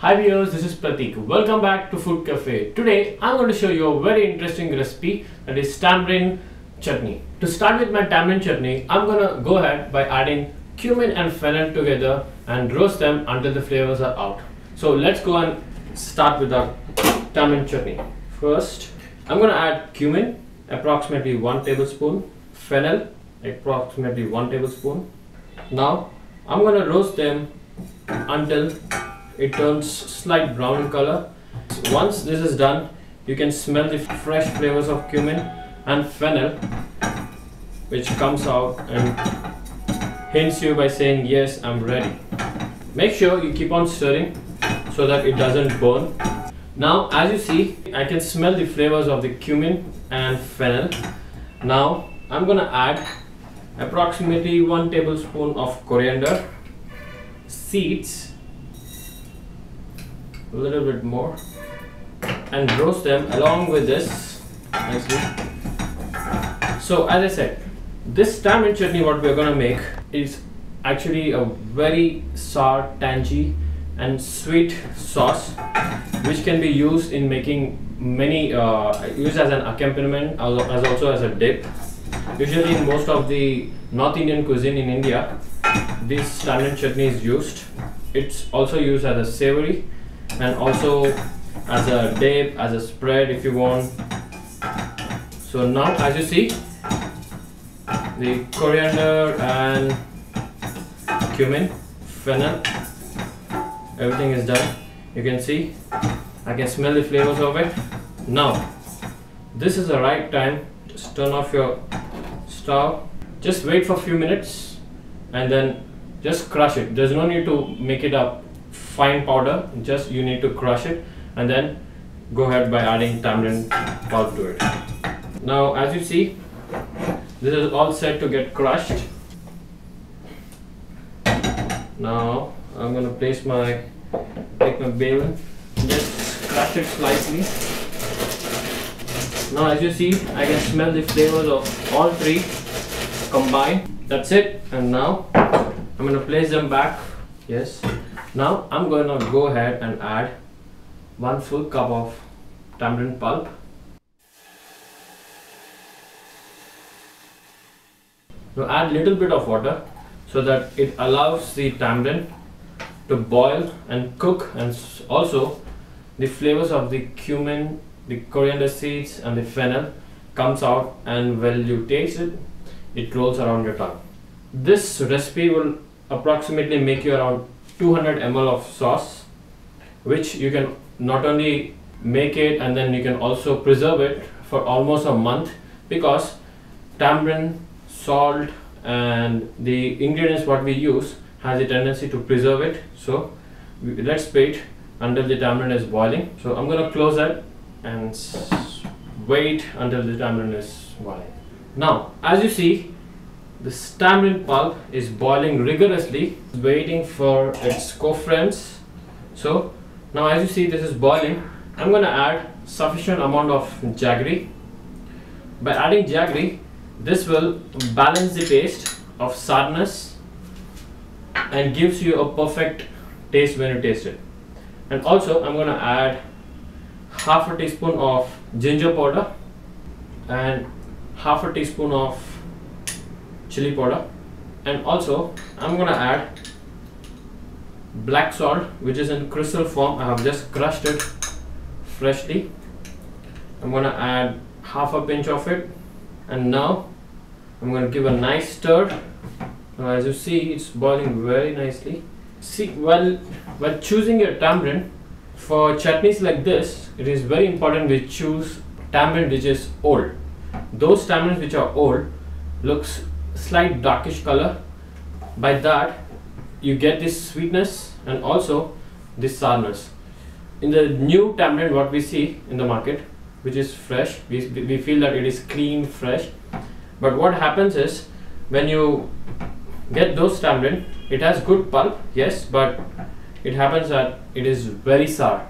Hi viewers, this is Pratik. Welcome back to Food Cafe. Today I'm going to show you a very interesting recipe, that is tamarind chutney. To start with my tamarind chutney, I'm going to go ahead by adding cumin and fennel together and roast them until the flavors are out. So let's go and start with our tamarind chutney. First, I'm going to add cumin, approximately 1 tablespoon, fennel, approximately 1 tablespoon. Now I'm going to roast them until it turns slight brown in color. Once this is done, you can smell the fresh flavors of cumin and fennel, which comes out and hints you by saying, yes, I'm ready. Make sure you keep on stirring so that it doesn't burn. Now as you see, I can smell the flavors of the cumin and fennel. Now I'm gonna add approximately 1 tablespoon of coriander seeds, a little bit more, and roast them along with this nicely. So as I said, this tamarind chutney what we are going to make is actually a very sour, tangy and sweet sauce which can be used in making many used as an accompaniment, as also as a dip. Usually in most of the North Indian cuisine in India, this tamarind chutney is used. It's also used as a savory and also as a dip, as a spread if you want. So now as you see, the coriander and cumin, fennel, everything is done. You can see I can smell the flavors of it. Now this is the right time. Just turn off your stove, just wait for a few minutes and then just crush it. There's no need to make it a fine powder, just you need to crush it and then go ahead by adding tamarind pulp to it. Now as you see, this is all set to get crushed. Now I'm going to take my bale, just crush it slightly. Now as you see, I can smell the flavors of all three combined. That's it. And now I'm going to place them back. Yes. Now I'm going to go ahead and add 1 full cup of tamarind pulp. Now add little bit of water so that it allows the tamarind to boil and cook, and also the flavors of the cumin, the coriander seeds and the fennel comes out, and when you taste it, it rolls around your tongue. This recipe will approximately make you around 200 ml of sauce, which you can not only make it and then you can also preserve it for almost a month, because tamarind, salt and the ingredients what we use has a tendency to preserve it. So let's wait until the tamarind is boiling. So I'm going to close that and wait until the tamarind is boiling. Now as you see, this tamarind pulp is boiling rigorously, waiting for its co-friends. So now as you see, this is boiling. I'm going to add sufficient amount of jaggery. By adding jaggery, this will balance the taste of sourness and gives you a perfect taste when you taste it. And also I'm going to add half a teaspoon of ginger powder and half a teaspoon of chili powder, and also I'm gonna add black salt, which is in crystal form. I have just crushed it freshly. I'm gonna add half a pinch of it, and now I'm gonna give a nice stir. Now as you see, it's boiling very nicely. See, while choosing your tamarind for chutneys like this, it is very important we choose tamarind which is old. Those tamarinds which are old looks slight darkish color. By that you get this sweetness and also this sourness. In the new tamarind what we see in the market, which is fresh, we feel that it is clean, fresh, but what happens is when you get those tamarind, it has good pulp, yes, but it happens that it is very sour.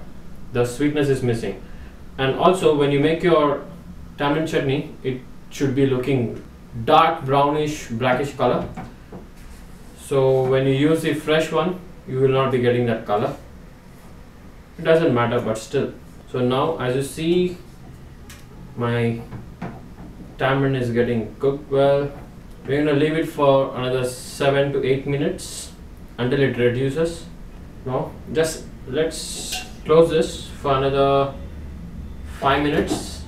The sweetness is missing. And also when you make your tamarind chutney, it should be looking dark brownish blackish color. So when you use the fresh one, you will not be getting that color. it doesn't matter, but still. So now as you see, my tamarind is getting cooked well. We're gonna leave it for another 7 to 8 minutes until it reduces. Now just let's close this for another 5 minutes.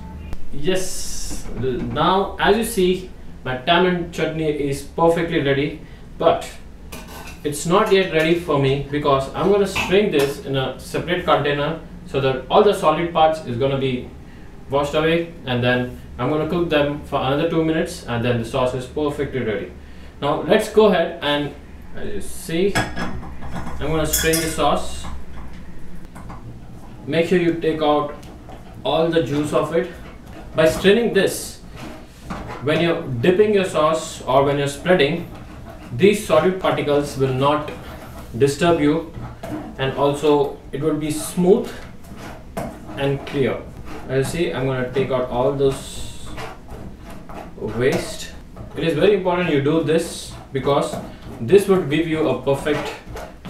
Yes, now as you see, my tamarind chutney is perfectly ready, but it's not yet ready for me because I'm going to strain this in a separate container so that all the solid parts is going to be washed away, and then I'm going to cook them for another 2 minutes, and then the sauce is perfectly ready. Now let's go ahead, and as you see, I'm going to strain the sauce. Make sure you take out all the juice of it. By straining this, when you're dipping your sauce or when you're spreading, these solid particles will not disturb you, and also it will be smooth and clear. As you see, I'm going to take out all those waste. It is very important you do this because this would give you a perfect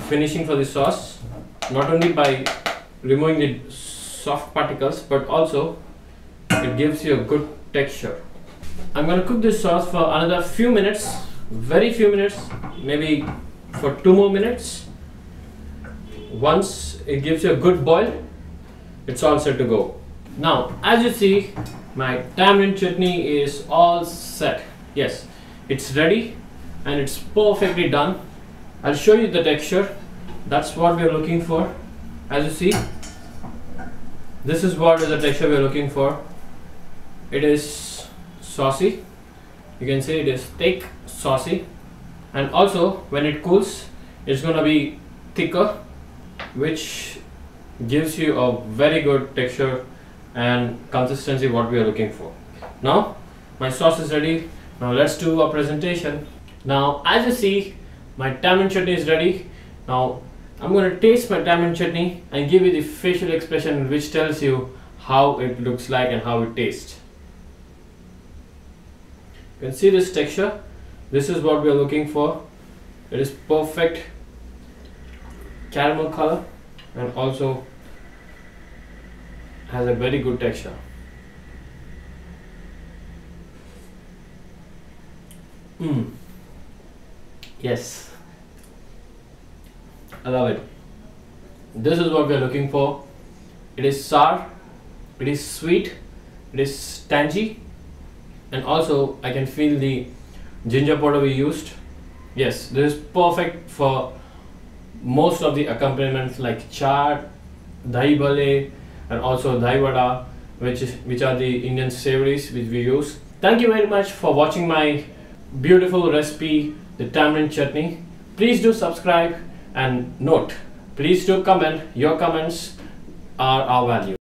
finishing for the sauce, not only by removing the soft particles, but also it gives you a good texture. I'm going to cook this sauce for another few minutes, very few minutes, maybe for 2 more minutes. Once it gives you a good boil, it's all set to go. Now as you see, my tamarind chutney is all set. Yes, it's ready and it's perfectly done. I'll show you the texture. That's what we are looking for. As you see, this is what is the texture we are looking for. It is saucy. You can say it is thick, saucy, and also when it cools, it's going to be thicker, which gives you a very good texture and consistency what we are looking for. Now my sauce is ready. Now let's do a presentation. Now as you see, my tamarind chutney is ready. Now I'm going to taste my tamarind chutney and give you the facial expression which tells you how it looks like and how it tastes. You can see this texture. This is what we are looking for. It is perfect caramel color and also has a very good texture. Yes, I love it. This is what we are looking for. It is sour, it is sweet, it is tangy, and also I can feel the ginger powder we used. Yes, this is perfect for most of the accompaniments like chaat, dahi bale, and also dahi vada, which are the Indian savories which we use. Thank you very much for watching my beautiful recipe, the tamarind chutney. Please do subscribe, and note, please do comment. Your comments are our value.